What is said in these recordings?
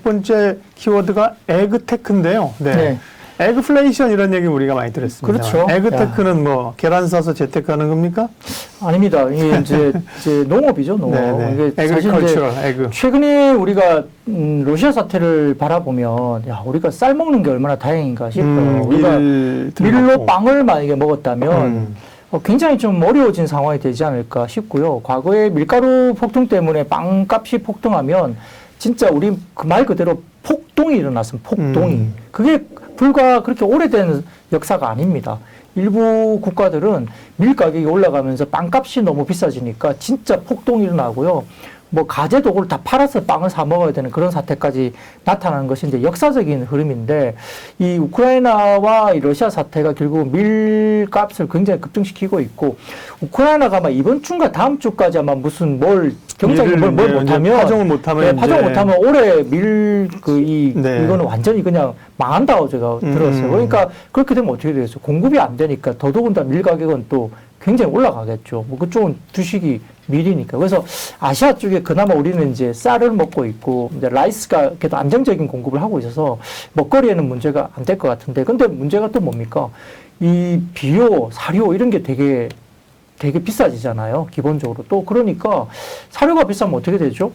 번째 키워드가 에그테크인데요. 네. 네. 에그플레이션 이런 얘기 우리가 많이 들었습니다. 그렇죠. 에그테크는 뭐 계란 사서 재테크하는 겁니까? 아닙니다. 이게 이제 농업이죠, 농업. 네네. 이게 사실 에그리컬처럴, 이제 에그. 최근에 우리가 러시아 사태를 바라보면 야, 우리가 쌀 먹는 게 얼마나 다행인가 싶어요. 우리가 밀로 빵을 만약에 먹었다면 굉장히 좀 어려워진 상황이 되지 않을까 싶고요. 과거에 밀가루 폭등 때문에 빵값이 폭등하면 진짜 우리 그 말 그대로 폭동이 일어났습니다. 폭동이. 그게 불과 그렇게 오래된 역사가 아닙니다. 일부 국가들은 밀 가격이 올라가면서 빵값이 너무 비싸지니까 진짜 폭동이 일어나고요. 뭐 가재도구를 다 팔아서 빵을 사 먹어야 되는 그런 사태까지 나타나는 것이 이제 역사적인 흐름인데, 이 우크라이나와 이 러시아 사태가 결국 밀값을 굉장히 급등시키고 있고, 우크라이나가 아마 이번 주인가 다음 주까지 아마 무슨 경제적인 뭘 못하면, 파종을 못하면, 파종을 못하면 올해 네. 이거는 완전히 그냥 망한다고 제가 들었어요. 그러니까 그렇게 되면 어떻게 되겠어요? 공급이 안 되니까 더더군다나 밀 가격은 또 굉장히 올라가겠죠. 뭐 그쪽은 주식이 밀이니까. 그래서 아시아 쪽에 그나마 우리는 이제 쌀을 먹고 있고, 이제 라이스가 그래도 안정적인 공급을 하고 있어서 먹거리에는 문제가 안 될 것 같은데, 근데 문제가 또 뭡니까? 이 비료, 사료 이런 게 되게 비싸지잖아요. 기본적으로. 또 그러니까 사료가 비싸면 어떻게 되죠?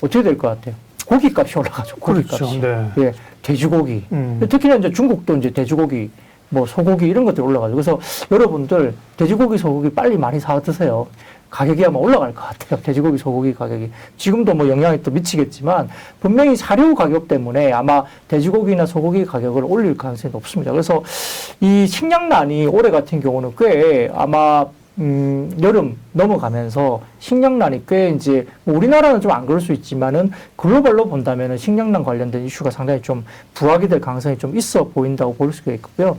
어떻게 될 것 같아요? 고기값이 올라가죠. 고기값이. 그렇죠. 네. 예, 돼지고기. 특히나 이제 중국도 이제 돼지고기, 뭐 소고기 이런 것들이 올라가죠. 그래서 여러분들 돼지고기, 소고기 빨리 많이 사 드세요. 가격이 아마 올라갈 것 같아요. 돼지고기, 소고기 가격이. 지금도 뭐 영향이 또 미치겠지만 분명히 사료 가격 때문에 아마 돼지고기나 소고기 가격을 올릴 가능성이 높습니다. 그래서 이 식량난이 올해 같은 경우는 꽤 아마 여름 넘어가면서 식량난이 꽤 이제 우리나라는 좀 안 그럴 수 있지만은 글로벌로 본다면은 식량난 관련된 이슈가 상당히 좀 부각이 될 가능성이 좀 있어 보인다고 볼 수가 있고요.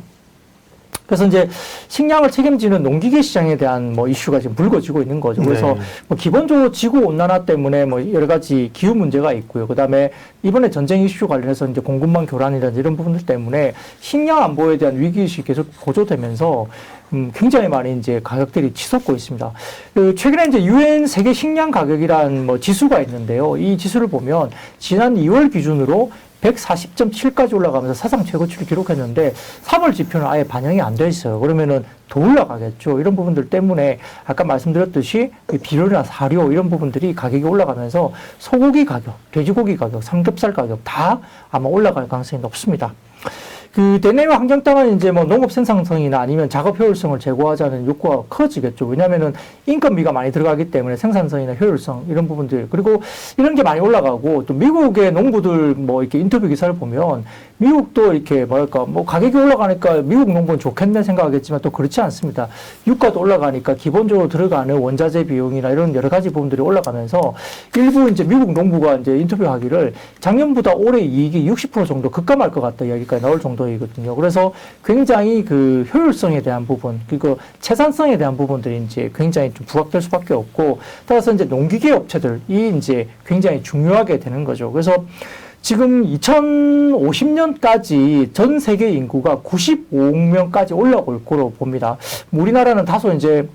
그래서 이제 식량을 책임지는 농기계 시장에 대한 뭐 이슈가 지금 불거지고 있는 거죠. 그래서 네. 뭐 기본적으로 지구 온난화 때문에 뭐 여러 가지 기후 문제가 있고요. 그다음에 이번에 전쟁 이슈 관련해서 이제 공급망 교란이라든지 이런 부분들 때문에 식량 안보에 대한 위기의식이 계속 고조되면서 굉장히 많이 이제 가격들이 치솟고 있습니다. 최근에 이제 유엔 세계 식량 가격이란 뭐 지수가 있는데요. 이 지수를 보면 지난 2월 기준으로 140.7까지 올라가면서 사상 최고치를 기록했는데 3월 지표는 아예 반영이 안 돼 있어요. 그러면은 더 올라가겠죠. 이런 부분들 때문에 아까 말씀드렸듯이 비료나 사료 이런 부분들이 가격이 올라가면서 소고기 가격, 돼지고기 가격, 삼겹살 가격 다 아마 올라갈 가능성이 높습니다. 대내외 환경 따라 이제 뭐 농업 생산성이나 아니면 작업 효율성을 제고하자는 욕구가 커지겠죠. 왜냐하면은 인건비가 많이 들어가기 때문에 생산성이나 효율성 이런 부분들, 그리고 이런 게 많이 올라가고, 또 미국의 농부들 뭐 이렇게 인터뷰 기사를 보면 미국도 이렇게 뭐랄까 뭐 가격이 올라가니까 미국 농부는 좋겠네 생각하겠지만 또 그렇지 않습니다. 유가도 올라가니까 기본적으로 들어가는 원자재 비용이나 이런 여러 가지 부분들이 올라가면서 일부 이제 미국 농부가 이제 인터뷰하기를 작년보다 올해 이익이 60% 정도 급감할 것 같다 이야기까지 나올 정도이거든요. 그래서 굉장히 그 효율성에 대한 부분, 그리고 채산성에 대한 부분들이 이제 굉장히 좀 부각될 수밖에 없고, 따라서 이제 농기계 업체들이 이제 굉장히 중요하게 되는 거죠. 그래서 지금 2050년까지 전 세계 인구가 95억 명까지 올라올 거로 봅니다. 우리나라는 다소 이제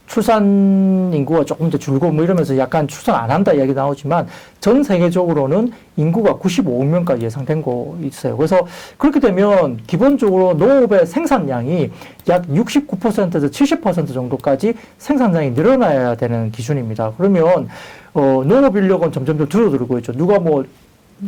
출산 인구가 조금 더 줄고 뭐 이러면서 약간 출산 안 한다 이야기 나오지만 전 세계적으로는 인구가 95억 명까지 예상된 거 있어요. 그래서 그렇게 되면 기본적으로 농업의 생산량이 약 69%에서 70% 정도까지 생산량이 늘어나야 되는 기준입니다. 그러면 농업 인력은 점점 더 줄어들고 있죠. 누가 뭐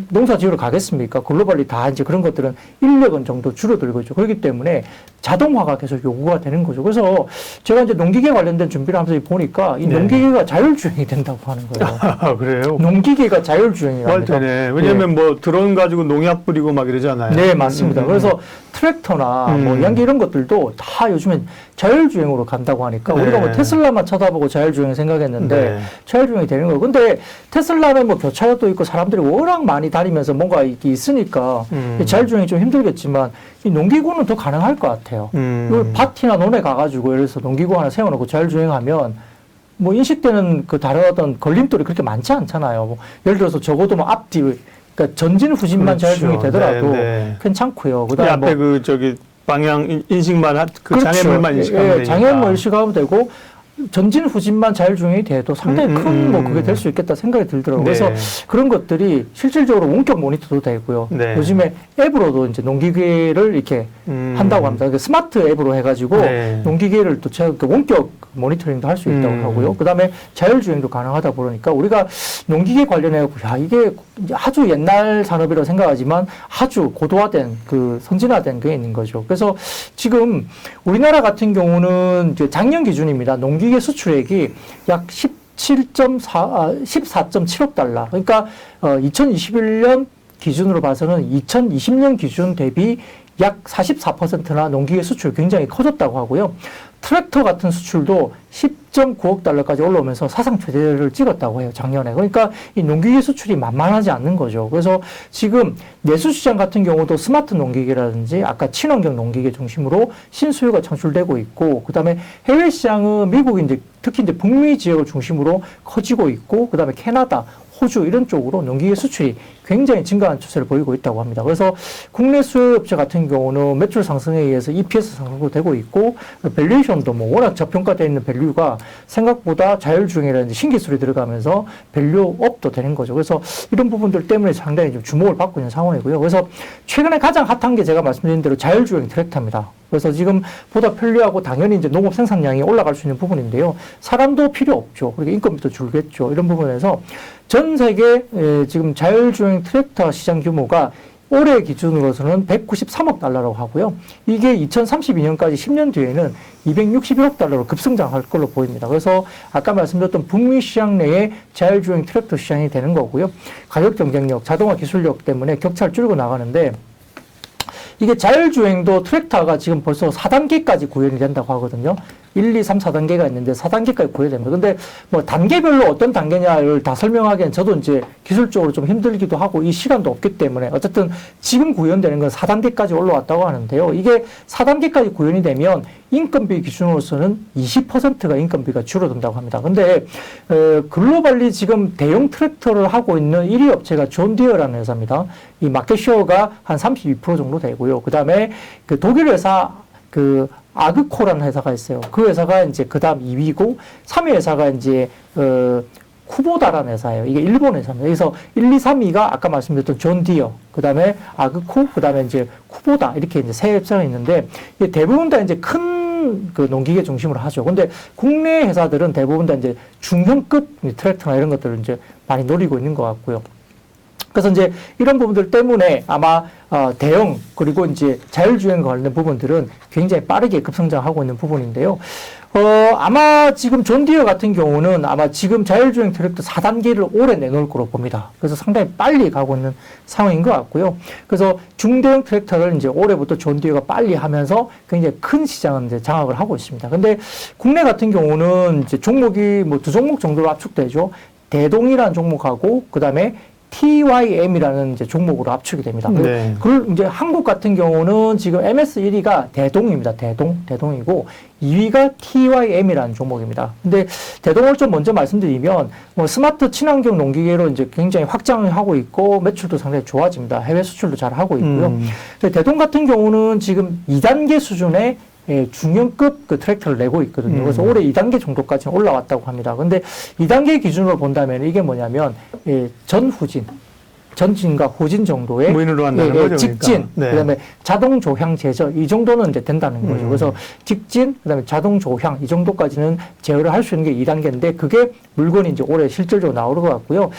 농사 지으러 가겠습니까? 글로벌리 다 이제 그런 것들은 인력은 정도 줄어들고 있죠. 그렇기 때문에 자동화가 계속 요구가 되는 거죠. 그래서 제가 이제 농기계 관련된 준비를 하면서 보니까 이 농기계가 자율주행이 된다고 하는 거예요. 아, 그래요? 농기계가 자율주행이랍니다. 왜냐면 뭐 드론 가지고 농약 뿌리고 막 이러잖아요. 네, 맞습니다. 그래서 트랙터나 뭐 양기 이런 것들도 다 요즘엔 자율주행으로 간다고 하니까 우리가 뭐 테슬라만 쳐다보고 자율주행 생각했는데 자율주행이 되는 거예요. 근데 테슬라는 뭐 교차로도 있고 사람들이 워낙 많이 다니면서 뭔가 이게 있으니까 자율주행이 좀 힘들겠지만 이 농기구는 더 가능할 것 같아요. 밭이나 논에 가가지고 예를 들어서 농기구 하나 세워놓고 자율주행하면 뭐 인식되는 그 다른 어떤 걸림돌이 그렇게 많지 않잖아요. 뭐 예를 들어서 적어도 뭐 앞뒤, 그러니까 전진 후진만 그렇죠. 자율주행이 되더라도 괜찮고요. 그다음에 앞에 뭐 방향 인식만 그렇죠. 장애물만 인식하면 되니까. 장애물 인식하면 되고 전진 후진만 자율주행이 돼도 상당히 큰 뭐 그게 될 수 있겠다 생각이 들더라고요. 네. 그래서 그런 것들이 실질적으로 원격 모니터도 되고요. 네. 요즘에 앱으로도 이제 농기계를 이렇게 한다고 합니다. 그러니까 스마트 앱으로 해가지고 네. 농기계를 또 원격 모니터링도 할 수 있다고 하고요. 그 다음에 자율주행도 가능하다 보니까 우리가 농기계 관련해서 야, 이게 아주 옛날 산업이라고 생각하지만 아주 고도화된 그 선진화된 게 있는 거죠. 그래서 지금 우리나라 같은 경우는 이제 작년 기준입니다. 농기계 수출액이 약 14.7억 달러. 그러니까 2021년 기준으로 봐서는 2020년 기준 대비 약 44%나 농기계 수출 굉장히 커졌다고 하고요. 트랙터 같은 수출도 10.9억 달러까지 올라오면서 사상 최대를 찍었다고 해요, 작년에. 그러니까 이 농기계 수출이 만만하지 않는 거죠. 그래서 지금 내수 시장 같은 경우도 스마트 농기계라든지 아까 친환경 농기계 중심으로 신수요가 창출되고 있고, 그 다음에 해외 시장은 미국이 이제 특히 이제 북미 지역을 중심으로 커지고 있고, 그 다음에 캐나다, 호주 이런 쪽으로 농기계 수출이 굉장히 증가한 추세를 보이고 있다고 합니다. 그래서 국내 수요업체 같은 경우는 매출 상승에 의해서 EPS 상승도 되고 있고 밸류에이션도 뭐 워낙 저평가되어 있는 밸류가 생각보다 자율주행이라든지 신기술이 들어가면서 밸류업도 되는 거죠. 그래서 이런 부분들 때문에 상당히 좀 주목을 받고 있는 상황이고요. 그래서 최근에 가장 핫한 게 제가 말씀드린 대로 자율주행 트랙터입니다. 그래서 지금 보다 편리하고 당연히 이제 농업 생산량이 올라갈 수 있는 부분인데요. 사람도 필요 없죠. 그리고 인건비도 줄겠죠. 이런 부분에서 전 세계 지금 자율주행 트랙터 시장 규모가 올해 기준으로서는 193억 달러라고 하고요. 이게 2032년까지 10년 뒤에는 261억 달러로 급성장할 걸로 보입니다. 그래서 아까 말씀드렸던 북미 시장 내에 자율주행 트랙터 시장이 되는 거고요. 가격 경쟁력, 자동화 기술력 때문에 격차를 줄이고 나가는데 이게 자율주행도 트랙터가 지금 벌써 4단계까지 구현이 된다고 하거든요. 1, 2, 3, 4단계가 있는데 4단계까지 구현이 됩니다. 근데 뭐 단계별로 어떤 단계냐를 다 설명하기엔 저도 이제 기술적으로 좀 힘들기도 하고 이 시간도 없기 때문에 어쨌든 지금 구현되는 건 4단계까지 올라왔다고 하는데요. 이게 4단계까지 구현이 되면 인건비 기준으로서는 20%가 인건비가 줄어든다고 합니다. 근데 글로벌리 지금 대형 트랙터를 하고 있는 1위 업체가 존 디어라는 회사입니다. 이 마켓쉐어가 한 32% 정도 되고요. 그다음에 그 독일 회사 그 아그코라는 회사가 있어요. 그 회사가 이제 그다음 2위고 3위 회사가 이제 쿠보다라는 회사예요. 이게 일본 회사입니다. 그래서 1, 2, 3위가 아까 말씀드렸던 존 디어, 그 다음에 아그코, 그 다음에 이제 쿠보다 이렇게 이제 세 회사가 있는데 대부분 다 이제 큰 그 농기계 중심으로 하죠. 근데 국내 회사들은 대부분 다 이제 중형급 트랙터나 이런 것들을 이제 많이 노리고 있는 것 같고요. 그래서 이제 이런 부분들 때문에 아마 대형 그리고 이제 자율주행과 관련된 부분들은 굉장히 빠르게 급성장하고 있는 부분인데요. 아마 지금 존 디어 같은 경우는 아마 지금 자율주행 트랙터 4단계를 올해 내놓을 거로 봅니다. 그래서 상당히 빨리 가고 있는 상황인 것 같고요. 그래서 중대형 트랙터를 이제 올해부터 존 디어가 빨리 하면서 굉장히 큰 시장을 이제 장악을 하고 있습니다. 근데 국내 같은 경우는 이제 종목이 뭐 두 종목 정도로 압축되죠. 대동이라는 종목하고 그 다음에 TYM이라는 이제 종목으로 압축이 됩니다. 네. 그걸 이제 한국 같은 경우는 지금 MS 1위가 대동입니다. 대동이고 2위가 TYM이라는 종목입니다. 근데 대동을 좀 먼저 말씀드리면 뭐 스마트 친환경 농기계로 이제 굉장히 확장을 하고 있고 매출도 상당히 좋아집니다. 해외 수출도 잘 하고 있고요. 대동 같은 경우는 지금 2단계 수준의 중형급 그 트랙터를 내고 있거든요. 그래서 올해 2단계 정도까지 올라왔다고 합니다. 근데 2단계 기준으로 본다면 이게 뭐냐면 전후진, 전진과 후진 정도의 무인으로 한다는 거죠, 직진, 그러니까. 네. 그다음에 자동 조향 제저 이 정도는 이제 된다는 거죠. 그래서 직진, 그다음에 자동 조향 이 정도까지는 제어를 할 수 있는 게 2단계인데 그게 물건이 이제 올해 실질적으로 나올 것 같고요.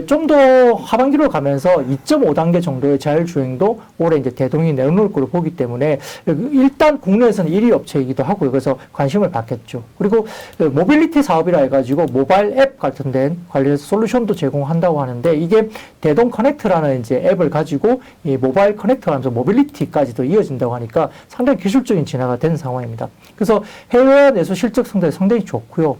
좀 더 하반기로 가면서 2.5단계 정도의 자율주행도 올해 이제 대동이 내놓을 걸로 보기 때문에 일단 국내에서는 1위 업체이기도 하고요. 그래서 관심을 받겠죠. 그리고 모빌리티 사업이라 해가지고 모바일 앱 같은 데 관련해서 솔루션도 제공한다고 하는데 이게 대동 커넥트라는 이제 앱을 가지고 이 모바일 커넥트를 하면서 모빌리티까지도 이어진다고 하니까 상당히 기술적인 진화가 된 상황입니다. 그래서 해외 내수 실적 성적이 상당히 좋고요.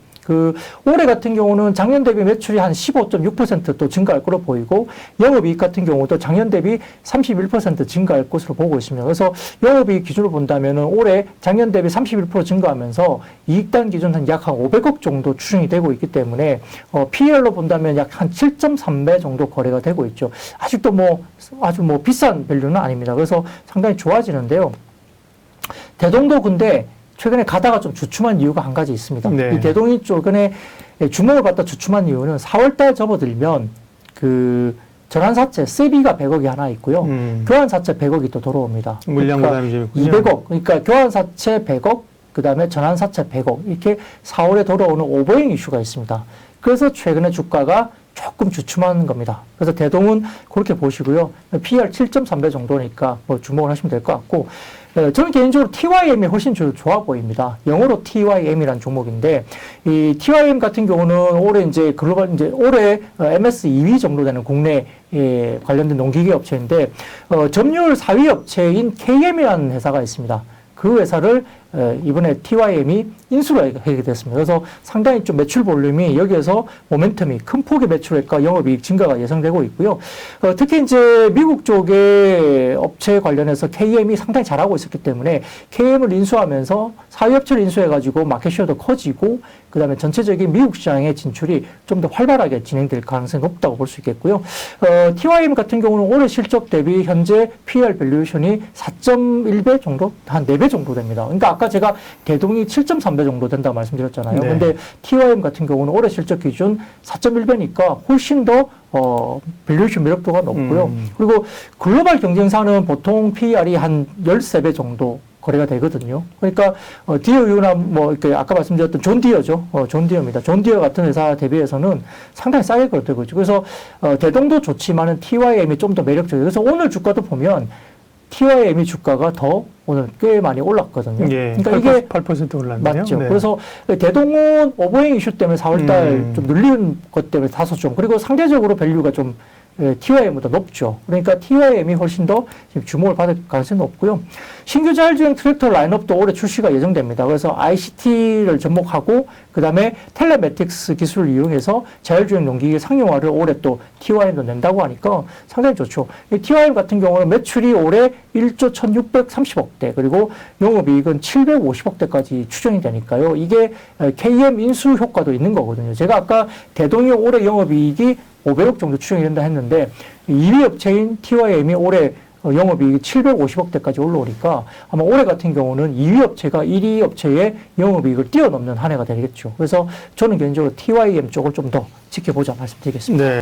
올해 같은 경우는 작년 대비 매출이 한 15.6% 또 증가할 거로 보이고 영업이익 같은 경우도 작년 대비 31% 증가할 것으로 보고 있습니다. 그래서 영업이익 기준으로 본다면은 올해 작년 대비 31% 증가하면서 이익단 기준 약 한 500억 정도 추정이 되고 있기 때문에 PER로 본다면 약 한 7.3배 정도 거래가 되고 있죠. 아직도 아주 비싼 밸류는 아닙니다. 그래서 상당히 좋아지는데요. 대동도 근데 최근에 가다가 좀 주춤한 이유가 한 가지 있습니다. 네. 이 대동이 최근에 주목을 갖다 주춤한 이유는 4월달 접어들면 그 전환사채 세비가 100억이 하나 있고요. 교환사채 100억이 또 돌아옵니다. 물량 그러니까 부담이 좀 있군요. 200억. 그러니까 교환사채 100억, 그다음에 전환사채 100억. 이렇게 4월에 돌아오는 오버행 이슈가 있습니다. 그래서 최근에 주가가 조금 주춤하는 겁니다. 그래서 대동은 그렇게 보시고요. PER 7.3배 정도니까 뭐 주목을 하시면 될 것 같고, 저는 개인적으로 TYM이 훨씬 좋아 보입니다. 영어로 TYM이라는 종목인데, 이 TYM 같은 경우는 올해 이제 글로벌, 이제 올해 MS 2위 정도 되는 국내 관련된 농기계 업체인데, 점유율 4위 업체인 KM이라는 회사가 있습니다. 그 회사를 이번에 TYM이 인수를 하게 됐습니다. 그래서 상당히 좀 매출 볼륨이 여기에서 모멘텀이 큰 폭의 매출액과 영업이익 증가가 예상되고 있고요. 특히 이제 미국 쪽의 업체 관련해서 KM이 상당히 잘하고 있었기 때문에 KM을 인수하면서 사회업체를 인수해가지고 마켓쉐어도 커지고 그다음에 전체적인 미국 시장의 진출이 좀 더 활발하게 진행될 가능성이 높다고 볼 수 있겠고요. TYM 같은 경우는 올해 실적 대비 현재 PER 밸류에이션이 4.1배 정도? 한 4배 정도 됩니다. 그러니까 아까 제가 대동이 7.3배 정도 된다고 말씀드렸잖아요. 네. 근데 TYM 같은 경우는 올해 실적 기준 4.1배니까 훨씬 더 밸류에이션 매력도가 높고요. 그리고 글로벌 경쟁사는 보통 PER이 한 13배 정도 거래가 되거든요. 그러니까 디어유나 뭐 이렇게 아까 말씀드렸던 존디어죠. 존디어입니다. 존디어 같은 회사 대비해서는 상당히 싸게 거래되고 있죠. 그래서 대동도 좋지만은 TYM이 좀 더 매력적이에요. 그래서 오늘 주가도 보면 TYM이 주가가 더 오늘 꽤 많이 올랐거든요. 예, 그러니까 이게 8% 올랐네요. 맞죠. 네. 그래서 대동은 오버행 이슈 때문에 4월달 좀 눌리는 것 때문에 다소 좀 그리고 상대적으로 밸류가 좀 TYM보다 높죠. 그러니까 TYM이 훨씬 더 지금 주목을 받을 가능성이 높고요. 신규 자율주행 트랙터 라인업도 올해 출시가 예정됩니다. 그래서 ICT를 접목하고 그다음에 텔레매틱스 기술을 이용해서 자율주행 농기계 상용화를 올해 또 TYM도 낸다고 하니까 상당히 좋죠. 이 TYM 같은 경우는 매출이 올해 1조 1630억대 그리고 영업이익은 750억대까지 추정이 되니까요. 이게 KM 인수 효과도 있는 거거든요. 제가 아까 대동이 올해 영업이익이 500억 정도 추정이 된다 했는데 2위 업체인 TYM이 올해 영업이익이 750억대까지 올라오니까 아마 올해 같은 경우는 2위 업체가 1위 업체의 영업이익을 뛰어넘는 한 해가 되겠죠. 그래서 저는 개인적으로 TYM 쪽을 좀 더 지켜보자 말씀드리겠습니다. 네.